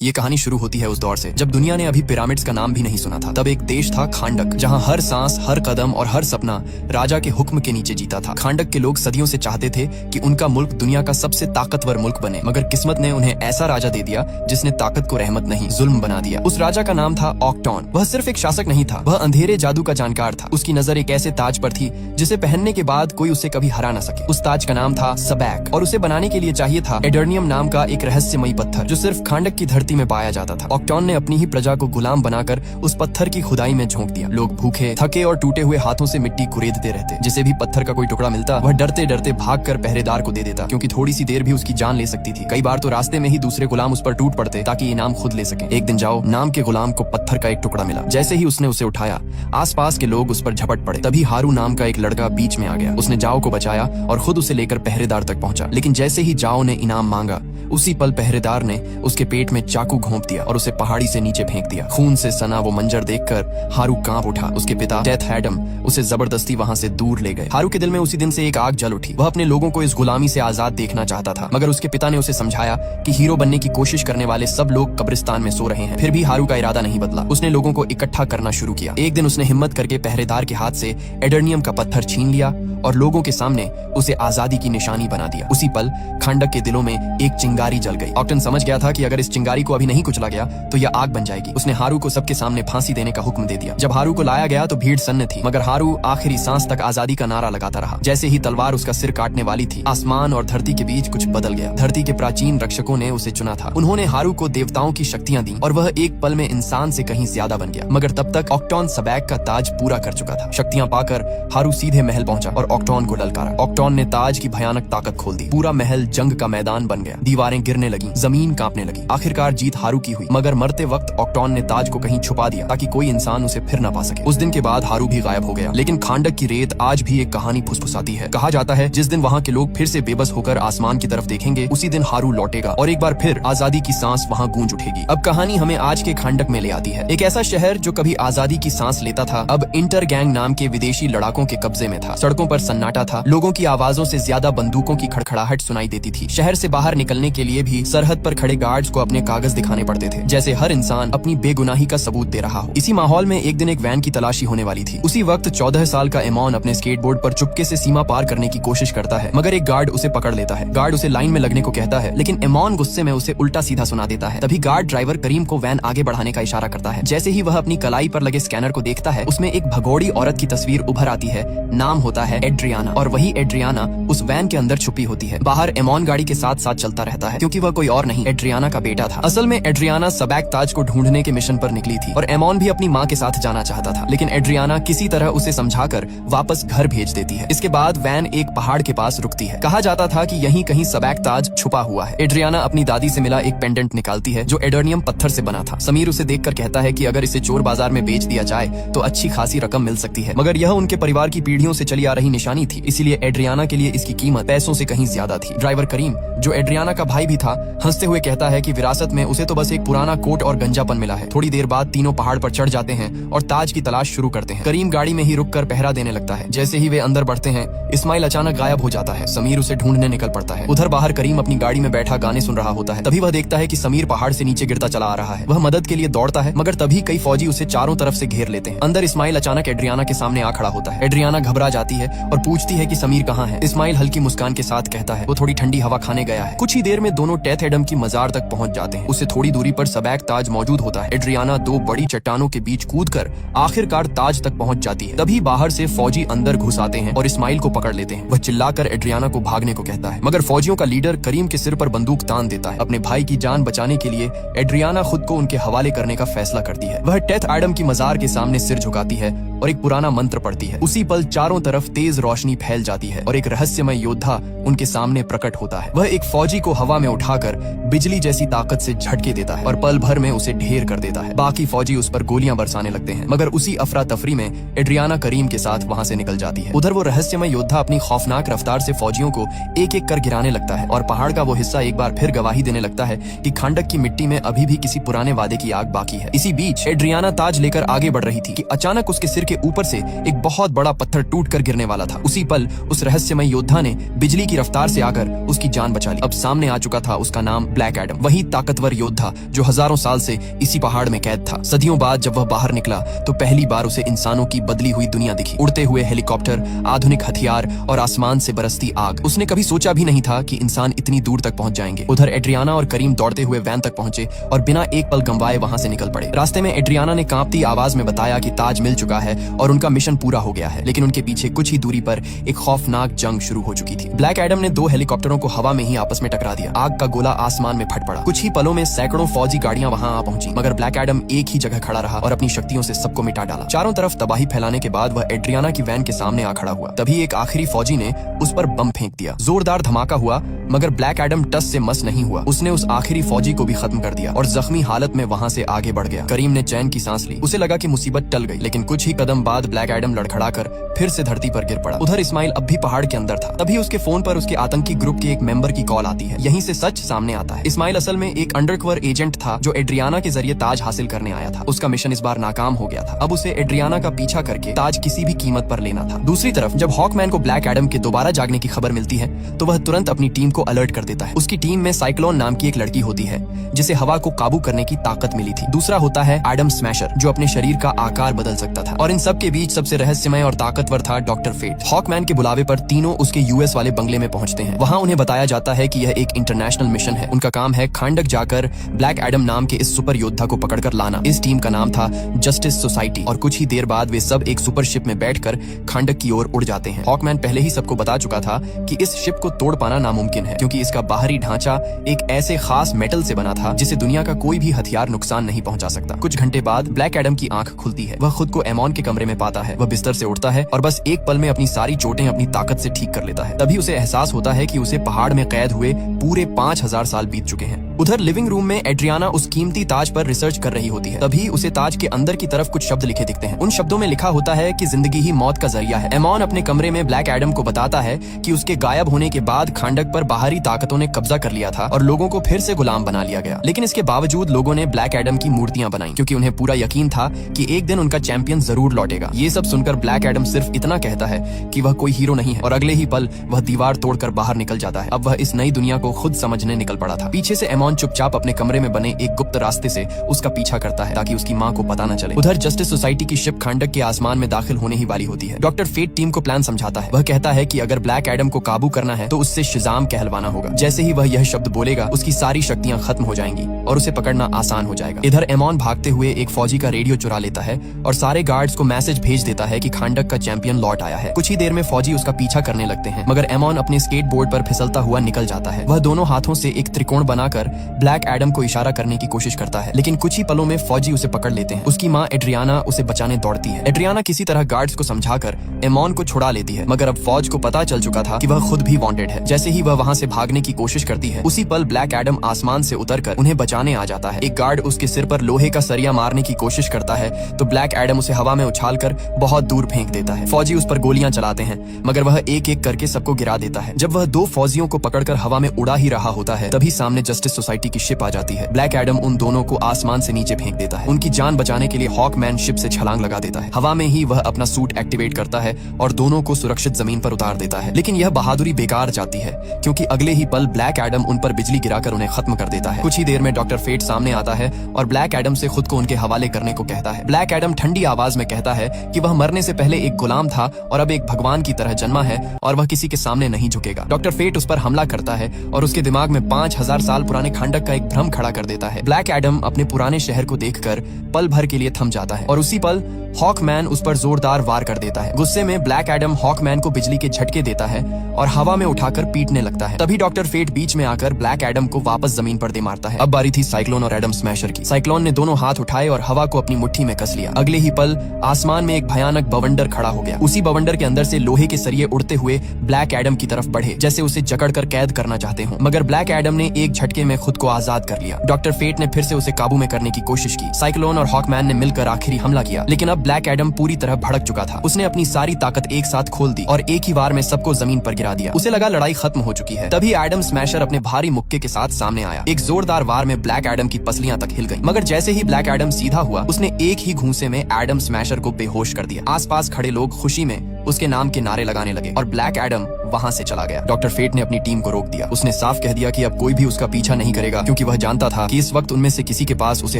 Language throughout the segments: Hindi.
ये कहानी शुरू होती है उस दौर से जब दुनिया ने अभी पिरामिड्स का नाम भी नहीं सुना था। तब एक देश था खांडक, जहां हर सांस, हर कदम और हर सपना राजा के हुक्म के नीचे जीता था। खांडक के लोग सदियों से चाहते थे कि उनका मुल्क दुनिया का सबसे ताकतवर मुल्क बने, मगर किस्मत ने उन्हें ऐसा राजा दे दिया जिसने ताकत को रहमत नहीं जुल्म बना दिया। उस राजा का नाम था ऑक्टॉन। वह सिर्फ एक शासक नहीं था, वह अंधेरे जादू का जानकार था। उसकी नजर एक ऐसे ताज पर थी जिसे पहनने के बाद कोई उसे कभी हरा न सके। उस ताज का नाम था सबैक, और उसे बनाने के लिए चाहिए था एडर्नियम नाम का एक रहस्यमयी पत्थर जो सिर्फ खांडक की धरती में पाया जाता था। ऑक्टॉन ने अपनी ही प्रजा को गुलाम बनाकर उस पत्थर की खुदाई में झोंक दिया। लोग भूखे, थके और टूटे हुए हाथों से मिट्टी कुरेदते रहते। जिसे भी पत्थर का कोई टुकड़ा मिलता, वह डरते डरते भागकर पहरेदार को दे देता, क्योंकि थोड़ी सी देर भी उसकी जान ले सकती थी। कई बार तो रास्ते में ही दूसरे गुलाम उस पर टूट पड़ते ताकि इनाम खुद ले सके। एक दिन जाओ नाम के गुलाम को पत्थर का एक टुकड़ा मिला। जैसे ही उसने उसे उठाया, आसपास के लोग उस पर झपट पड़े। तभी हारू नाम का एक लड़का बीच में आ गया। उसने जाओ को बचाया और खुद उसे लेकर पहरेदार तक पहुंचा। लेकिन जैसे ही जाओ ने इनाम मांगा, उसी पल पहरेदार ने उसके पेट में चाकू घोंप दिया और उसे पहाड़ी से नीचे फेंक दिया। खून से सना वो मंजर देखकर हारू कांप उठा। उसके पिता डेथ हैडम उसे जबरदस्ती वहां से दूर ले गए। हारू के दिल में उसी दिन से एक आग जल उठी। वह अपने लोगों को इस गुलामी से आजाद देखना चाहता था, मगर उसके पिता ने उसे समझाया कि हीरो बनने की कोशिश करने वाले सब लोग कब्रिस्तान में सो रहे हैं। फिर भी हारू का इरादा नहीं बदला। उसने लोगों को इकट्ठा करना शुरू किया। एक दिन उसने हिम्मत करके पहरेदार के हाथ से एडर्नियम का पत्थर छीन लिया और लोगों के सामने उसे आजादी की निशानी बना दिया। उसी पल खांडक के दिलों में एक चिंगारी जल गई। ऑक्टन समझ गया था कि अगर इस चिंगारी को अभी नहीं कुचला गया तो यह आग बन जाएगी। उसने हारू को सबके सामने फांसी देने का हुक्म दे दिया। जब हारू को लाया गया तो भीड़ सन्न थी, मगर हारू आखिरी सांस तक आजादी का नारा लगाता रहा। जैसे ही तलवार उसका सिर काटने वाली थी, आसमान और धरती के बीच कुछ बदल गया। धरती के प्राचीन रक्षकों ने उसे चुना था। उन्होंने हारू को देवताओं की शक्तियां दी और वह एक पल में इंसान से कहीं ज्यादा बन गया। मगर तब तक ऑक्टॉन सबैक का ताज पूरा कर चुका था। शक्तियां पाकर हारू सीधे महल पहुंचा और ऑक्टॉन को ललकारा। ऑक्टॉन ने ताज की भयानक ताकत खोल दी। पूरा महल जंग का मैदान बन गया। दीवारें गिरने लगी, जमीन कांपने लगी। आखिरकार जीत हारू की हुई, मगर मरते वक्त ऑक्टॉन ने ताज को कहीं छुपा दिया ताकि कोई इंसान उसे फिर ना पा सके। उस दिन के बाद हारू भी गायब हो गया। लेकिन खांडक की रेत आज भी एक कहानी फुसफुसाती है। कहा जाता है जिस दिन वहाँ के लोग फिर से बेबस होकर आसमान की तरफ देखेंगे, उसी दिन हारू लौटेगा और एक बार फिर आजादी की सांस वहाँ गूंज उठेगी। अब कहानी हमें आज के खांडक में ले आती है। एक ऐसा शहर जो कभी आजादी की सांस लेता था, अब इंटर गैंग नाम के विदेशी लड़ाकों के कब्जे में था। सड़कों पर सन्नाटा था। लोगों की आवाजों से ज्यादा बंदूकों की खड़खड़ाहट सुनाई देती थी। शहर से बाहर निकलने के लिए भी सरहद पर खड़े गार्ड्स को अपने कागज दिखाने पड़ते थे, जैसे हर इंसान अपनी बेगुनाही का सबूत दे रहा हो। इसी माहौल में एक दिन एक वैन की तलाशी होने वाली थी। उसी वक्त 14 साल का एमॉन अपने स्केटबोर्ड पर चुपके से सीमा पार करने की कोशिश करता है, मगर एक गार्ड उसे पकड़ लेता है। गार्ड उसे लाइन में लगने को कहता है, लेकिन एमॉन गुस्से में उसे उल्टा सीधा सुना देता है। तभी गार्ड ड्राइवर करीम को वैन आगे बढ़ाने का इशारा करता है। जैसे ही वह अपनी कलाई पर लगे स्कैनर को देखता है, उसमें एक भगोड़ी औरत की तस्वीर उभर आती है। नाम होता है एड्रियाना, और वही एड्रियाना उस वैन के अंदर छुपी होती है। बाहर एमॉन गाड़ी के साथ साथ चलता रहता है, क्योंकि वह कोई और नहीं, एड्रियाना का बेटा था। असल में एड्रियाना सबैक ताज को ढूंढने के मिशन पर निकली थी और एमॉन भी अपनी माँ के साथ जाना चाहता था, लेकिन एड्रियाना किसी तरह उसे समझाकर वापस घर भेज देती है। इसके बाद वैन एक पहाड़ के पास रुकती है। कहा जाता था कि यहीं कहीं सबैक ताज छुपा हुआ है। एड्रियाना अपनी दादी से मिला एक पेंडेंट निकालती है जो एडर्नियम पत्थर से बना था। समीर उसे देखकर कहता है कि अगर इसे चोर बाजार में बेच दिया जाए तो अच्छी खासी रकम मिल सकती है, मगर यह उनके परिवार की पीढ़ियों से चली आ रही निशानी थी, इसलिए एड्रियाना के लिए इसकी कीमत पैसों से कहीं ज्यादा थी। ड्राइवर करीम, जो एड्रियाना का भाई भी था, हंसते हुए कहता है कि विरासत में उसे तो बस एक पुराना कोट और गंजापन मिला है। थोड़ी देर बाद तीनों पहाड़ पर चढ़ जाते हैं और ताज की तलाश शुरू करते हैं। करीम गाड़ी में ही रुककर पहरा देने लगता है। जैसे ही वे अंदर बढ़ते हैं, इस्माइल अचानक गायब हो जाता है। समीर उसे ढूंढने निकल पड़ता है। उधर बाहर करीम अपनी गाड़ी में बैठा गाने सुन रहा होता है। तभी वह देखता है कि समीर पहाड़ से नीचे गिरता चला आ रहा है। वह मदद के लिए दौड़ता है, मगर तभी कई फौजी उसे चारों तरफ से घेर लेते हैं। अंदर इस्माइल अचानक एड्रियाना के सामने आ खड़ा होता है। एड्रियाना घबरा जाती है और पूछती है कि समीर कहाँ है। इस्माइल हल्की मुस्कान के साथ कहता है वो थोड़ी ठंडी हवा खाने गया है। कुछ ही देर में दोनों डेथ हैडम की मजार तक पहुंच जाते हैं। उससे थोड़ी दूरी पर सबैक ताज मौजूद होता है। एड्रियाना दो बड़ी चट्टानों के बीच कूदकर आखिरकार ताज तक पहुंच जाती है। तभी बाहर से फौजी अंदर घुस आते हैं और इस्माइल को पकड़ लेते हैं। वह चिल्लाकर एड्रियाना को भागने को कहता है, मगर फौजियों का लीडर करीम के सिर पर बंदूक तान देता है। अपने भाई की जान बचाने के लिए एड्रियाना खुद को उनके हवाले करने का फैसला करती है। वह डेथ एडम की मजार के सामने सिर झुकाती है और एक पुराना मंत्र पढ़ती है। उसी पल चारों तरफ तेज रोशनी फैल जाती है और एक रहस्यमय योद्धा उनके सामने प्रकट होता है। वह एक फौजी को हवा में उठाकर बिजली जैसी ताकत से झटके देता है और पल भर में उसे ढेर कर देता है। बाकी फौजी उस पर गोलियां बरसाने लगते हैं, मगर उसी अफरा तफरी में एड्रियाना करीम के साथ वहां से निकल जाती है। उधर वो रहस्यमय योद्धा अपनी खौफनाक रफ्तार से फौजियों को एक एक कर गिराने लगता है और पहाड़ का वो हिस्सा एक बार फिर गवाही देने लगता है कि खांडक की मिट्टी में अभी भी किसी पुराने वादे की आग बाकी है। इसी बीच एड्रियाना ताज लेकर आगे बढ़ रही थी कि अचानक उसके सिर के उसके ऊपर से एक बहुत बड़ा पत्थर टूट कर गिरने वाला था। उसी पल उस रहस्यमय योद्धा ने बिजली की रफ्तार से आकर उसकी जान बचा ली। अब सामने आ चुका था उसका नाम ब्लैक एडम, वही ताकतवर योद्धा जो हजारों साल से इसी पहाड़ में कैद था। सदियों बाद जब वह बाहर निकला तो पहली बार उसे इंसानों की बदली हुई दुनिया दिखी। उड़ते हुए हेलीकॉप्टर, आधुनिक हथियार और आसमान से बरसती आग। उसने कभी सोचा भी नहीं था कि इंसान इतनी दूर तक पहुंच जाएंगे। उधर एड्रियाना और करीम दौड़ते हुए वैन तक पहुंचे और बिना एक पल गंवाए वहां से निकल पड़े। रास्ते में एड्रियाना ने कांपती आवाज में बताया कि ताज मिल चुका है और उनका मिशन पूरा हो गया है, लेकिन उनके पीछे कुछ ही दूरी पर एक खौफनाक जंग शुरू हो चुकी थी। ब्लैक एडम ने 2 हेलीकॉप्टरों को हवा में ही आपस में टकरा दिया। आग का गोला आसमान में फट पड़ा। कुछ ही पलों में सैकड़ों फौजी गाड़ियां वहां आ पहुंची, मगर ब्लैक एडम एक ही जगह खड़ा रहा और अपनी शक्तियों से सबको मिटा डाला। चारों तरफ तबाही फैलाने के बाद वह एड्रियाना की वैन के सामने आ खड़ा हुआ। तभी एक आखिरी फौजी ने उस पर बम फेंक दिया। जोरदार धमाका हुआ, मगर ब्लैक एडम टस से मस नहीं हुआ। उसने उस आखिरी फौजी को भी खत्म कर दिया और जख्मी हालत में वहां से आगे बढ़ गया। करीम ने चैन की सांस ली। उसे लगा कि मुसीबत टल गई, लेकिन कुछ ही कदम बाद ब्लैक एडम लड़खड़ाकर फिर से धरती पर गिर पड़ा। उधर इस्माइल अब भी पहाड़ के अंदर था। तभी उसके फोन पर उसके आतंकी ग्रुप के एक मेंबर की कॉल आती है। यहीं से सच सामने आता है। इस्माइल असल में एक अंडरकवर एजेंट था जो एड्रियाना के जरिए ताज हासिल करने आया था। उसका मिशन इस बार नाकाम हो गया था। अब उसे एड्रियाना का पीछा करके ताज किसी भी कीमत पर लेना था। दूसरी तरफ जब हॉकमैन को ब्लैक एडम के दोबारा जागने की खबर मिलती है तो वह तुरंत अपनी टीम को अलर्ट कर देता है। उसकी टीम में साइक्लोन नाम की एक लड़की होती है जिसे हवा को काबू करने की ताकत मिली थी। दूसरा होता है एडम स्मैशर जो अपने शरीर का आकार बदल सकता था। और इन सब के बीच सबसे रहस्यमय और ताकतवर था डॉक्टर फेट। हॉकमैन के बुलावे पर तीनों उसके यूएस वाले बंगले में पहुंचते हैं। वहां उन्हें बताया जाता है कि यह एक इंटरनेशनल मिशन है। उनका काम है खांडक जाकर ब्लैक एडम नाम के इस सुपर योद्धा को पकड़कर लाना। इस टीम का नाम था जस्टिस सोसाइटी और कुछ ही देर बाद वे सब एक सुपर शिप में बैठकर खांडक की ओर उड़ जाते हैं। हॉकमैन पहले ही सबको बता चुका था कि इस शिप को तोड़ पाना नामुमकिन है क्योंकि इसका बाहरी ढांचा एक ऐसे खास मेटल से बना था जिसे दुनिया का कोई भी हथियार नुकसान नहीं पहुंचा सकता। कुछ घंटे बाद ब्लैक एडम की आंख खुलती है। वह खुद को एमॉन के कमरे में पाता है। वह बिस्तर से उठता है और बस एक पल में अपनी सारी चोटें अपनी ताकत से ठीक कर लेता है। तभी उसे एहसास होता है कि उसे पहाड़ में कैद हुए पूरे 5000 साल बीत चुके हैं। उधर लिविंग रूम में एड्रियाना उस कीमती ताज पर रिसर्च कर रही होती है। तभी उसे ताज के अंदर की तरफ कुछ शब्द लिखे दिखते हैं। उन शब्दों में लिखा होता है कि जिंदगी ही मौत का जरिया है। एमॉन अपने कमरे में ब्लैक एडम को बताता है कि उसके गायब होने के बाद खांडक पर बाहरी ताकतों ने कब्जा कर लिया था और लोगों को फिर से गुलाम बना लिया गया। लेकिन इसके बावजूद लोगों ने ब्लैक एडम की मूर्तियां बनाई क्योंकि उन्हें पूरा यकीन था कि एक दिन उनका चैंपियन जरूर लौटेगा। ये सब सुनकर ब्लैक एडम सिर्फ इतना कहता है कि वह कोई हीरो नहीं है और अगले ही पल वह दीवार तोड़कर बाहर निकल जाता है। अब वह इस नई दुनिया को खुद समझने निकल पड़ा था। पीछे से एमॉन चुपचाप अपने कमरे में बने एक गुप्त रास्ते से उसका पीछा करता है ताकि उसकी मां को पता न चले। उधर जस्टिस सोसाइटी की शिप खांडक के आसमान में दाखिल होने ही वाली होती है। डॉक्टर फेट टीम को प्लान समझाता है। वह कहता है कि अगर ब्लैक एडम को काबू करना है तो उससे शिजाम कहलवाना होगा। जैसे ही वह यह शब्द बोलेगा उसकी सारी शक्तियां खत्म हो जाएंगी और उसे पकड़ना आसान हो जाएगा। इधर एमॉन भागते हुए एक फौजी का रेडियो चुरा लेता है और सारे गार्ड्स को मैसेज भेज देता है कि खांडक का चैंपियन लौट आया है। कुछ ही देर में फौजी उसका पीछा करने लगते हैं, मगर एमॉन अपने स्केट बोर्ड पर फिसलता हुआ निकल जाता है। वह दोनों हाथों से एक त्रिकोण बनाकर ब्लैक एडम को इशारा करने की कोशिश करता है, लेकिन कुछ ही पलों में फौजी उसे पकड़ लेते हैं। उसकी माँ एड्रियाना उसे बचाने दौड़ती है। एड्रियाना किसी तरह गार्ड्स को समझाकर एमॉन को छुड़ा लेती है, मगर अब फौज को पता चल चुका था कि वह खुद भी वांटेड है। जैसे ही वह वहां से भागने की कोशिश करती है उसी पल ब्लैक एडम आसमान से उतरकर उन्हें बचाने आ जाता है। एक गार्ड उसके सिर पर लोहे का सरिया मारने की कोशिश करता है तो ब्लैक एडम उसे हवा में उछालकर बहुत दूर फेंक देता है। फौजी उस पर गोलियां चलाते हैं, मगर वह एक एक करके सबको गिरा देता है। जब वह 2 फौजियों को पकड़कर हवा में उड़ा ही रहा होता है तभी सामने जस्टिस सोसाइटी की शिप आ जाती है। ब्लैक एडम उन दोनों को आसमान से नीचे फेंक देता है। उनकी जान बचाने के लिए हॉकमैन शिप से छलांग लगा देता है। हवा में ही वह अपना सूट एक्टिवेट करता है और दोनों को सुरक्षित जमीन पर उतार देता है। लेकिन यह बहादुरी बेकार जाती है क्योंकि अगले ही पल ब्लैक एडम उन पर बिजली गिराकर उन्हें खत्म कर देता है। कुछ ही देर में डॉक्टर फेट सामने आता है और ब्लैक एडम से खुद को उनके हवाले करने को कहता है। ब्लैक एडम ठंडी आवाज में कहता है कि वह मरने से पहले एक गुलाम था और अब एक भगवान की तरह जन्मा है और वह किसी के सामने नहीं झुकेगा। डॉक्टर फेट उस पर हमला करता है और उसके दिमाग में 5000 साल पुराने खांडक का एक भ्रम खड़ा कर देता है। ब्लैक एडम अपने पुराने शहर को देखकर पल भर के लिए थम जाता है और उसी पल हॉकमैन उस पर जोरदार वार कर देता है। गुस्से में ब्लैक एडम हॉकमैन को बिजली के झटके देता है और हवा में उठाकर पीटने लगता है। तभी डॉक्टर फेट बीच में आकर ब्लैक एडम को वापस जमीन पर दे मारता है। अब बारी थी साइक्लोन और एडम स्मैशर की। साइक्लोन ने दोनों हाथ उठाए और हवा को अपनी मुट्ठी में कस लिया। अगले ही पल आसमान में एक भयानक बवंडर खड़ा हो गया। उसी बवंडर के अंदर से लोहे के सरिये उड़ते हुए ब्लैक एडम की तरफ बढ़े जैसे उसे जकड़कर कैद करना चाहते हो, मगर ब्लैक एडम ने एक झटके में खुद को आजाद कर लिया। डॉक्टर फेट ने फिर से उसे काबू में करने की कोशिश की। साइक्लोन और हॉकमैन ने मिलकर आखिरी हमला किया, लेकिन अब ब्लैक एडम पूरी तरह भड़क चुका था। उसने अपनी सारी ताकत एक साथ खोल दी और एक ही वार में सबको जमीन पर गिरा दिया। उसे लगा लड़ाई खत्म हो चुकी है। तभी एडम स्मैशर अपने भारी मुक्के के साथ सामने आया। एक जोरदार वार में ब्लैक एडम की पसलियां तक हिल गईं। मगर जैसे ही ब्लैक एडम सीधा हुआ, उसने एक ही घूंसे में एडम स्मैशर को बेहोश कर दिया। आसपास खड़े लोग खुशी में उसके नाम के नारे लगाने लगे और ब्लैक एडम वहां से चला गया। डॉक्टर फेट ने अपनी टीम को रोक दिया। उसने साफ कह दिया कि अब कोई भी उसका पीछा नहीं करेगा, क्योंकि वह जानता था कि इस वक्त उनमें से किसी के पास उसे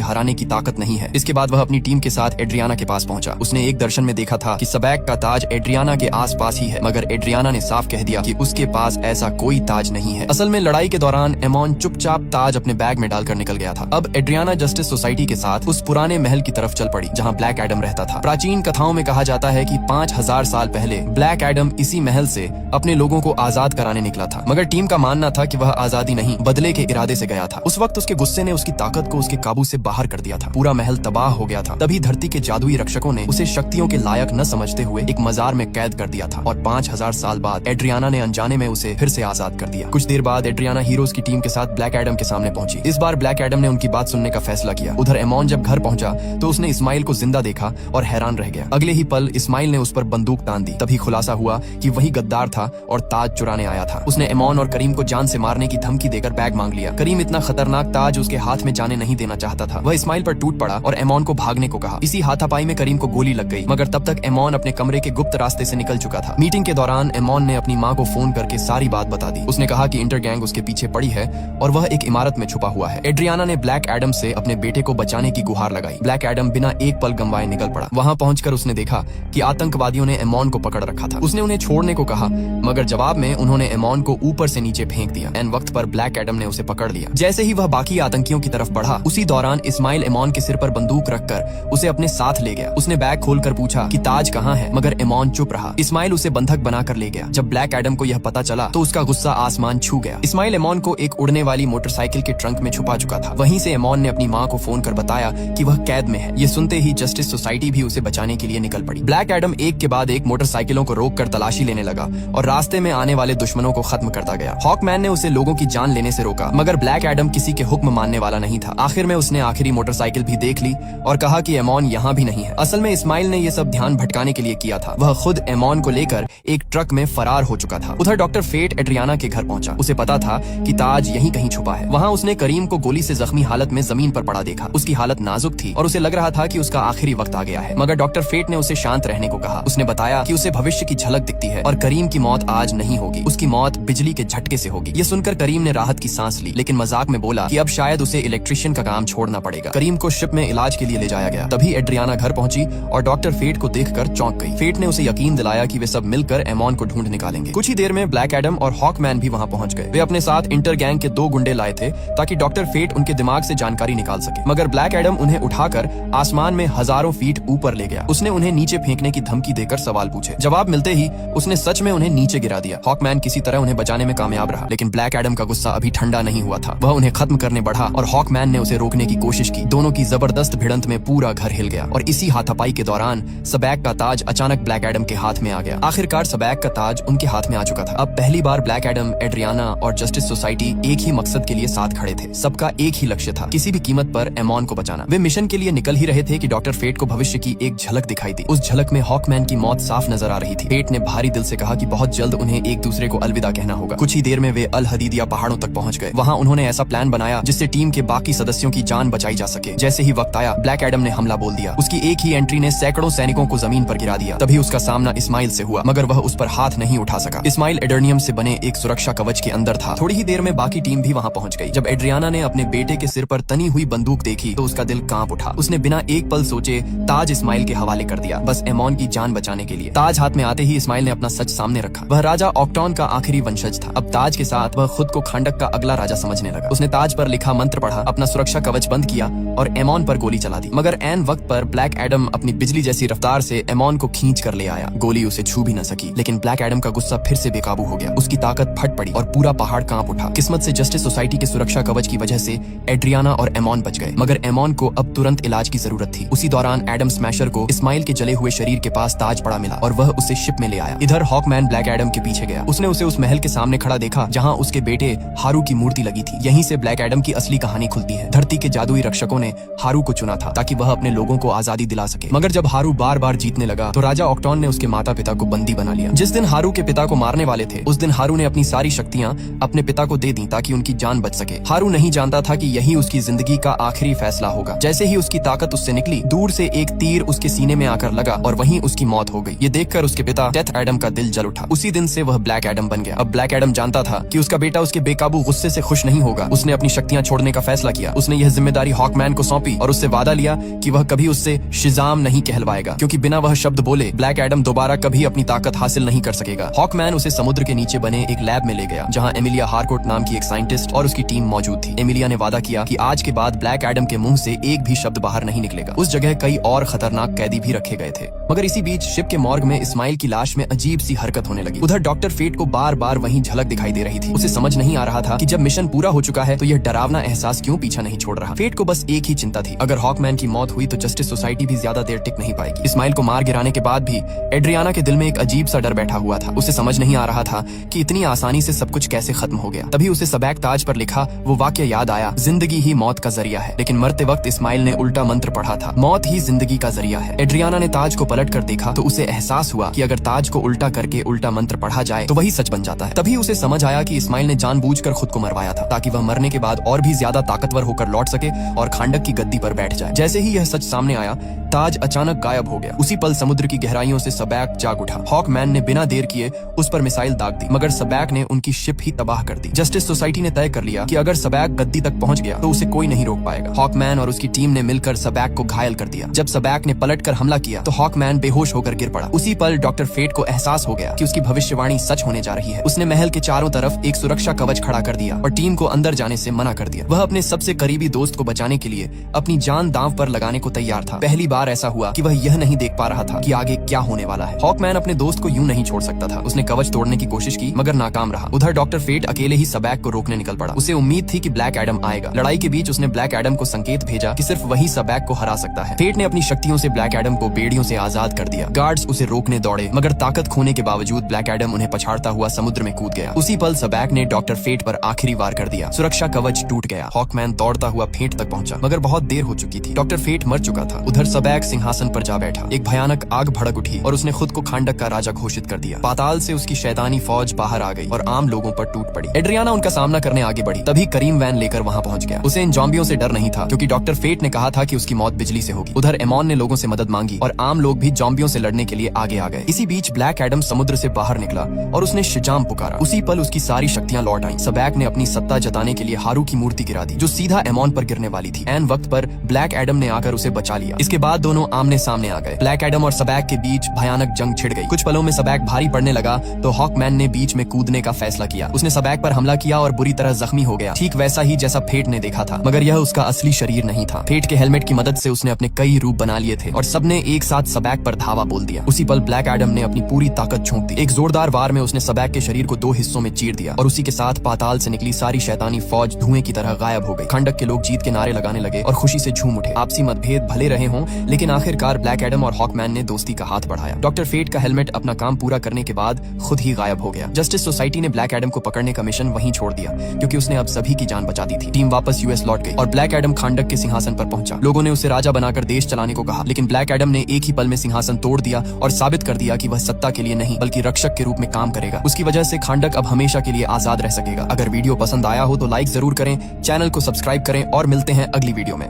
हराने की ताकत नहीं है। इसके बाद वह अपनी टीम के साथ एड्रियाना के पास पहुंचा। उसने एक दर्शन में देखा था कि सबैक का ताज एड्रियाना के आसपास ही है, मगर एड्रियाना ने साफ कह दिया कि उसके पास ऐसा कोई ताज नहीं है। असल में लड़ाई के दौरान एमॉन चुपचाप ताज अपने बैग में डालकर निकल गया था। अब एड्रियाना जस्टिस सोसाइटी के साथ उस पुराने महल की तरफ चल पड़ी जहाँ ब्लैक एडम रहता था। प्राचीन कथाओं में कहा जाता है कि 5000 साल पहले ब्लैक एडम इसी महल से अपने लोगों को आजाद कराने निकला था, मगर टीम का मानना था कि वह आजादी नहीं, बदले के इरादे से गया था। उस वक्त उसके गुस्से ने उसकी ताकत को उसके काबू से बाहर कर दिया था। पूरा महल तबाह हो गया था। तभी धरती के जादुई रक्षकों ने उसे शक्तियों के लायक न समझते हुए एक मजार में कैद कर दिया था और 5000 साल बाद एड्रियाना ने अनजाने में उसे फिर से आजाद कर दिया। कुछ देर बाद एड्रियाना हीरोज की टीम के साथ ब्लैक एडम के सामने पहुंची। इस बार ब्लैक एडम ने उनकी बात सुनने का फैसला किया। उधर एमॉन जब घर पहुंचा तो उसने इस्माइल को जिंदा देखा और हैरान रह गया। अगले ही पल इस्माइल ने उस पर बंदूक तान दी। तभी खुलासा हुआ कि वही गद्दार था और ताज चुराने आया था। उसने एमॉन और करीम को जान से मारने की धमकी देकर बैग मांग लिया। करीम इतना खतरनाक ताज उसके हाथ में जाने नहीं देना चाहता था। वह इस्माइल पर टूट पड़ा और एमॉन को भागने को कहा। इसी हाथापाई में करीम को गोली लग गई, मगर तब तक एमॉन अपने कमरे के गुप्त रास्ते से निकल चुका था। मीटिंग के दौरान एमॉन ने अपनी माँ को फोन करके सारी बात बता दी। उसने कहा कि इंटर गैंग उसके पीछे पड़ी है और वह एक इमारत में छुपा हुआ है। एड्रियाना ने ब्लैक एडम से अपने बेटे को बचाने की गुहार लगाई। ब्लैक एडम बिना एक पल गंवाए निकल पड़ा। वहां पहुंचकर उसने देखा कि आतंकवादियों ने एमॉन को पकड़ रखा था। उसने उन्हें छोड़ने को कहा, मगर जवाब में उन्होंने एमॉन को ऊपर से नीचे फेंक दिया। एन वक्त पर ब्लैक एडम ने उसे पकड़ लिया। जैसे ही वह बाकी आतंकियों की तरफ बढ़ा, उसी दौरान इस्माइल एमॉन के सिर पर बंदूक रखकर उसे अपने साथ ले गया। उसने बैग खोलकर पूछा कि ताज कहाँ है, मगर एमॉन चुप रहा। इस्माइल उसे बंधक बनाकर ले गया। जब ब्लैक एडम को यह पता चला तो उसका गुस्सा आसमान छू गया। इस्माइल एमॉन को एक उड़ने वाली मोटरसाइकिल के ट्रंक में छुपा चुका था। वहीं से एमॉन ने अपनी माँ को फोन कर बताया कि वह कैद में है। ये सुनते ही जस्टिस सोसाइटी भी उसे बचाने के लिए निकल पड़ी। ब्लैक एडम एक के बाद एक मोटरसाइकिलों को रोककर तलाशी लेने लगा और रास्ते में आने वाले दुश्मनों को खत्म करता गया। हॉकमैन ने उसे लोगों की जान लेने से रोका, मगर ब्लैक एडम किसी के हुक्म मानने वाला नहीं था। आखिर में उसने आखिरी मोटरसाइकिल भी देख ली और कहा कि एमॉन यहाँ भी नहीं है। असल में इस्माइल ने यह सब ध्यान भटकाने के लिए किया था। वह खुद एमॉन को लेकर एक ट्रक में फरार हो चुका था। उधर डॉक्टर फेट एड्रियाना के घर पहुंचा। उसे पता था कि ताज यहीं कहीं छुपा है। वहाँ उसने करीम को गोली से जख्मी हालत में जमीन पर पड़ा देखा। उसकी हालत नाजुक थी और उसे लग रहा था कि उसका आखिरी वक्त आ गया है, मगर डॉक्टर फेट ने उसे शांत रहने को कहा। उसने बताया कि उसे भविष्य की झलक दिखती है और करीम की मौत आज नहीं होगी, उसकी मौत बिजली के झटके से होगी। ये सुनकर करीम ने राहत की सांस ली, लेकिन मजाक में बोला कि अब शायद उसे इलेक्ट्रिशियन का काम छोड़ना पड़ेगा। करीम को शिप में इलाज के लिए ले जाया गया। तभी एड्रियाना घर पहुंची और डॉक्टर फेट को देखकर चौंक गई। फेट ने उसे यकीन दिलाया कि वे सब मिलकर एमॉन को ढूंढ निकालेंगे। कुछ ही देर में ब्लैक एडम और हॉकमैन भी वहां पहुंच गए। वे अपने साथ इंटर गैंग के 2 गुंडे लाए थे ताकि डॉक्टर फेट उनके दिमाग से जानकारी निकाल सके, मगर ब्लैक एडम उन्हें उठाकर आसमान में हजारों फीट ऊपर ले गया। उसने उन्हें नीचे फेंकने की धमकी देकर सवाल पूछे। जवाब मिलते ही उसने सच में उन्हें नीचे गिरा दिया। हॉकमैन किसी तरह उन्हें बचाने में कामयाब रहा, लेकिन ब्लैक एडम का गुस्सा अभी ठंडा नहीं हुआ था। वह उन्हें खत्म करने बढ़ा और हॉकमैन ने उसे रोकने की कोशिश की। दोनों की जबरदस्त भिड़ंत में पूरा घर हिल गया और इसी हाथापाई के दौरान सबैक का ताज अचानक ब्लैक एडम के हाथ में आ गया। आखिरकार सबैक का ताज उनके हाथ में आ चुका था। अब पहली बार ब्लैक एडम, एड्रियाना और जस्टिस सोसाइटी एक ही मकसद के लिए साथ खड़े थे। सबका एक ही लक्ष्य था, किसी भी कीमत पर एमॉन को बचाना। वे मिशन के लिए निकल ही रहे थे कि डॉक्टर फेट को भविष्य की एक झलक दिखाई दी। उस झलक में हॉकमैन की मौत साफ नजर आ रही थी। फेट ने भारी दिल से कहा कि बहुत जल्द उन्हें एक दूसरे को अलविदा कहना होगा। कुछ ही देर में वे अल हदीदिया पहाड़ों तक पहुंच गए। वहां उन्होंने ऐसा प्लान बनाया जिससे टीम के बाकी सदस्यों की जान बचाई जा सके। जैसे ही वक्त आया, ब्लैक एडम ने हमला बोल दिया। उसकी एक ही एंट्री ने सैकड़ों सैनिकों को जमीन पर गिरा दिया। तभी उसका सामना इस्माइल से हुआ, मगर वह उस पर हाथ नहीं उठा सका। इस्माइल एडर्नियम से बने एक सुरक्षा कवच के अंदर था। थोड़ी ही देर में बाकी टीम भी वहां पहुंच गई। जब एड्रियाना ने अपने बेटे के सिर पर तनी हुई बंदूक देखी तो उसका दिल कांप उठा। उसने बिना एक पल सोचे ताज इस्माइल के हवाले कर दिया, बस एमॉन की जान बचाने के लिए। ताज हाथ में आते ही इस्माइल ने अपना सच सामने रखा। वह राजा ऑक्टॉन का आखिरी वंशज था। अब ताज के साथ वह खुद को खांडक का अगला राजा समझने लगा। उसने ताज पर लिखा मंत्र पढ़ा, अपना सुरक्षा कवच बंद किया और एमॉन पर गोली चला दी। मगर एन वक्त पर ब्लैक एडम अपनी बिजली जैसी रफ्तार से एमॉन को खींच कर ले आया। गोली उसे छू भी न सकी, लेकिन ब्लैक एडम का गुस्सा फिर से बेकाबू हो गया। उसकी ताकत फट पड़ी और पूरा पहाड़ कांप उठा। किस्मत से जस्टिस सोसाइटी के सुरक्षा कवच की वजह से एड्रियाना और एमॉन बच गए, मगर एमॉन को अब तुरंत इलाज की जरूरत थी। उसी दौरान एडम स्मैशर को इस्माइल के जले हुए शरीर के पास ताज पड़ा मिला और वह उसे शिप में ले आया। इधर हॉकमैन ब्लैक एडम के पीछे गया। उसने उसे उस महल के सामने खड़ा देखा जहाँ उसके बेटे हारू की मूर्ति लगी थी। यहीं से ब्लैक एडम की असली कहानी खुलती है। धरती के जादुई रक्षकों ने हारू को चुना था ताकि वह अपने लोगों को आजादी दिला सके, मगर जब हारू बार बार जीतने लगा तो राजा ऑक्टॉन ने उसके माता पिता को बंदी बना लिया। जिस दिन हारू के पिता को मारने वाले थे उस दिन हारू ने अपनी सारी शक्तियां अपने पिता को दे दी ताकि उनकी जान बच सके। हारू नहीं जानता था कि यही उसकी जिंदगी का आखिरी फैसला होगा। जैसे ही उसकी ताकत उससे निकली, दूर से एक तीर उसके सीने में आकर लगा और वहीं उसकी मौत हो गई। ये देखकर उसके पिता डेथ एडम का दिल जल उठा। उसी दिन से वह ब्लैक एडम बन गया। अब ब्लैक एडम जानता था कि उसका बेटा उसके बेकाबू गुस्से से खुश नहीं होगा। उसने अपनी शक्तियां छोड़ने का फैसला किया। उसने यह जिम्मेदारी हॉकमैन को सौंपी और उससे वादा लिया कि वह कभी उससे शिजाम नहीं कहलवाएगा, क्योंकि बिना वह शब्द बोले ब्लैक एडम दोबारा कभी अपनी ताकत हासिल नहीं कर सकेगा। हॉकमैन उसे समुद्र के नीचे बने एक लैब में ले गया जहां एमिलिया हारकोट नाम की एक साइंटिस्ट और उसकी टीम मौजूद थी। एमिलिया ने वादा किया कि आज के बाद ब्लैक एडम के मुंह से एक भी शब्द बाहर नहीं निकलेगा। उस जगह कई और खतरनाक कैदी भी रखे गए थे। मगर इसी बीच शिप के मॉर्ग में इस्माइल की लाश में अजीब सी हरकत होने लगी। उधर डॉक्टर फेट को बार बार वहीं झलक दिखाई दे रही थी। उसे समझ नहीं आ रहा था कि जब मिशन पूरा हो चुका है तो यह डरावना एहसास क्यों पीछा नहीं छोड़ रहा। फेट को बस एक ही चिंता थी, अगर हॉकमैन की मौत हुई तो जस्टिस सोसाइटी भी ज्यादा देर टिक नहीं पाएगी। इस्माइल को मार गिराने के बाद भी एड्रियाना के दिल में एक अजीब सा डर बैठा हुआ था। उसे समझ नहीं आ रहा था कि इतनी आसानी से सब कुछ कैसे खत्म हो गया। तभी उसे सबैक ताज पर लिखा वो वाक्य याद आया, जिंदगी ही मौत का जरिया है। लेकिन मरते वक्त इस्माइल ने उल्टा मंत्र पढ़ा था, मौत ही जिंदगी का जरिया है। एड्रियाना ने ताज को पलट कर देखा तो उसे एहसास हुआ कि अगर ताज को उल्टा करके उल्टा मंत्र पढ़ा जाए तो वही सच बन जाता है। तभी उसे समझ आया कि इस्माइल ने जानबूझकर खुद को मरवाया था ताकि वह मरने के बाद और भी ज्यादा ताकतवर होकर लौट सके और खांडक की गद्दी पर बैठ जाए। जैसे ही यह सच सामने आया, ताज अचानक गायब हो गया। उसी पल समुद्र की गहराइयों से सबैक जाग उठा। हॉकमैन ने बिना देर किए उस पर मिसाइल दाग दी, मगर सबैक ने उनकी शिप ही तबाह कर दी। जस्टिस सोसाइटी ने तय कर लिया कि अगर सबैक गद्दी तक पहुंच गया तो उसे कोई नहीं रोक पाएगा। हॉकमैन और उसकी टीम ने मिलकर सबैक को घायल कर दिया। जब सबैक ने पलटकर हमला किया तो हॉकमैन बेहोश होकर गिर पड़ा। उसी पल डॉक्टर फेट को एहसास हो गया कि उसकी भविष्यवाणी सच होने जा रही है। उसने महल के चारों तरफ एक सुरक्षा कवच खड़ा कर दिया और टीम को अंदर जाने से मना कर दिया। वह अपने सबसे करीबी दोस्त को बचाने के लिए अपनी जान दांव पर लगाने को तैयार था। पहली बार ऐसा हुआ कि वह यह नहीं देख पा रहा था कि आगे क्या होने वाला है। हॉकमैन अपने दोस्त को यूं नहीं छोड़ सकता था। उसने कवच तोड़ने की कोशिश की मगर नाकाम रहा। उधर डॉक्टर फेट अकेले ही सबैक को रोकने निकल पड़ा। उसे उम्मीद थी कि ब्लैक एडम आएगा। लड़ाई के बीच उसने ब्लैक एडम को संकेत भेजा कि सिर्फ वही सबैक को हरा सकता है। फेट ने अपनी शक्तियों से ब्लैक एडम को बेड़ियों से आजाद कर दिया। गार्ड्स उसे रोकने दौड़े मगर ताकत खोने के बावजूद ब्लैक एडम उन्हें पछाड़ता हुआ समुद्र में कूद गया। उसी पल सबैक ने डॉक्टर फेट पर आखिरी वार कर दिया। सुरक्षा कवच टूट गया। हॉकमैन दौड़ता हुआ फेट तक पहुंचा मगर बहुत देर हो चुकी थी। डॉक्टर फेट मर चुका था। उधर सबैक सिंहासन पर जा बैठा। एक भयानक आग भड़क उठी और उसने खुद को खांडक का राजा घोषित कर दिया। पाताल से उसकी शैतानी फौज बाहर आ गई और आम लोगों पर टूट पड़ी। एड्रियाना उनका सामना करने आगे बढ़ी। तभी करीम वैन लेकर वहां पहुंच गया। उसे इन जॉम्बियों से डर नहीं था क्योंकि डॉक्टर फेट ने कहा था कि उसकी मौत बिजली से होगी। उधर एमॉन ने लोगों से मदद मांगी और आम लोग भी जॉम्बियों से लड़ने के लिए आगे आ गए। इसी बीच ब्लैक एडम समुद्र से बाहर निकला और उसने शिजाम पुकारा। उसी पल उसकी सारी शक्तियां लौट आईं। सबैक ने अपनी सत्ता जताने के लिए हारू की मूर्ति गिरा दी जो सीधा एमॉन पर गिरने वाली थी। ऐन वक्त पर ब्लैक एडम ने आकर उसे बचा लिया। इसके बाद दोनों आमने सामने आ गए। ब्लैक एडम और सबैक के बीच भयानक जंग छिड़ गई। कुछ पलों में सबैक भारी पड़ने लगा तो हॉकमैन ने बीच में कूदने का फैसला किया। उसने सबैक पर हमला किया और बुरी तरह जख्मी हो गया, ठीक वैसा ही जैसा फेट ने देखा था। मगर यह उसका असली शरीर नहीं था। फेट के हेलमेट की मदद से उसने अपने कई रूप बना लिए थे और सबने एक साथ सबैक पर धावा बोल दिया। उसी पल ब्लैक एडम ने अपनी पूरी ताकत झोंक दी। एक जोरदार वार में उसने सबैक के शरीर को 2 हिस्सों में चीर दिया और उसी के साथ पाताल से निकली सारी शैतानी फौज धुएं की तरह गायब हो गई। खंडक के लोग जीत के नारे लगाने लगे और खुशी से झूम उठे। आपसी मतभेद भले रहे हों लेकिन आखिरकार ब्लैक एडम और हॉकमैन ने दोस्ती का हाथ बढ़ाया। डॉक्टर फेट का हेलमेट अपना काम पूरा करने के बाद खुद ही गायब हो गया। जस्टिस सोसाइटी ने ब्लैक एडम को पकड़ने का मिशन वहीं छोड़ दिया क्योंकि उसने अब सभी की जान बचा दी थी। टीम वापस यूएस लौट गई और ब्लैक एडम खांडक के सिंहासन पर पहुंचा। लोगों ने उसे राजा बनाकर देश चलाने को कहा लेकिन ब्लैक एडम ने एक ही पल में सिंहासन तोड़ दिया और साबित कर दिया कि वह सत्ता के लिए नहीं बल्कि रक्षक के रूप में काम करेगा। उसकी वजह से खांडक अब हमेशा के लिए आजाद रह सकेगा। अगर वीडियो पसंद आया हो तो लाइक जरूर करें, चैनल को सब्सक्राइब करें और मिलते हैं अगली वीडियो में।